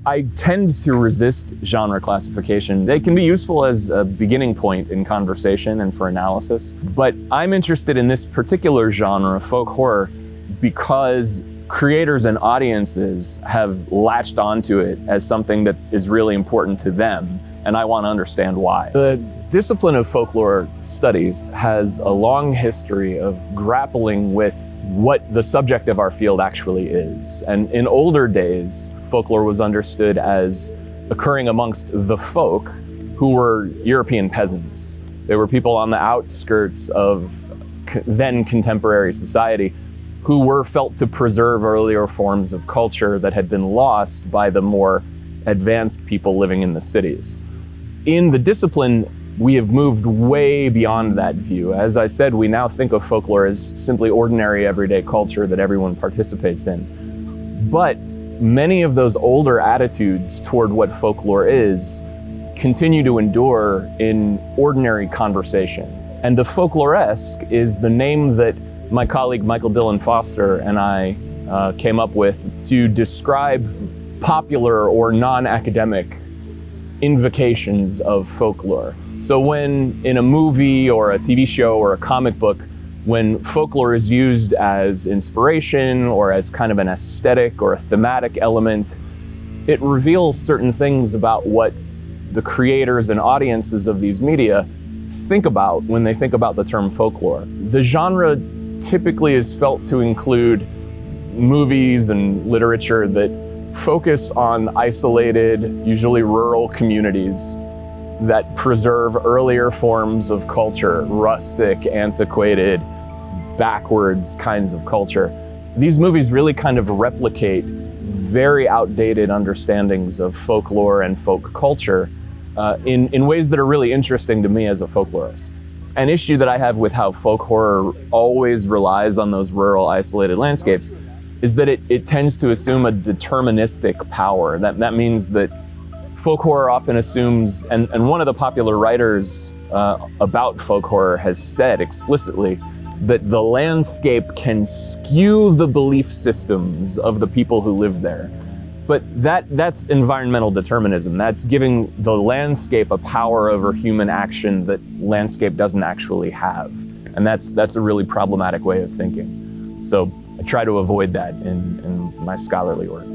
I tend to resist genre classification. They can be useful as a beginning point in conversation and for analysis, but I'm interested in this particular genre, folk horror, because creators and audiences have latched onto it as something that is really important to them, and I want to understand why. The discipline of folklore studies has a long history of grappling with what the subject of our field actually is. And in older days, folklore was understood as occurring amongst the folk, who were European peasants. They were people on the outskirts of then contemporary society who were felt to preserve earlier forms of culture that had been lost by the more advanced people living in the cities. In the discipline, we have moved way beyond that view. As I said, we now think of folklore as simply ordinary everyday culture that everyone participates in. But many of those older attitudes toward what folklore is continue to endure in ordinary conversation. And the Folkloresque is the name that my colleague Michael Dillon Foster and I came up with to describe popular or non-academic invocations of folklore. So when in a movie or a TV show or a comic book, when folklore is used as inspiration or as kind of an aesthetic or a thematic element, it reveals certain things about what the creators and audiences of these media think about when they think about the term folklore. The genre typically is felt to include movies and literature that focus on isolated, usually rural communities that preserve earlier forms of culture, rustic, antiquated, backwards kinds of culture. These movies really kind of replicate very outdated understandings of folklore and folk culture in ways that are really interesting to me as a folklorist. An issue that I have with how folk horror always relies on those rural, isolated landscapes is that it tends to assume a deterministic power. That means that folk horror often assumes, and one of the popular writers about folk horror has said explicitly, that the landscape can skew the belief systems of the people who live there. But that's environmental determinism. That's giving the landscape a power over human action that landscape doesn't actually have. And that's a really problematic way of thinking. So I try to avoid that in my scholarly work.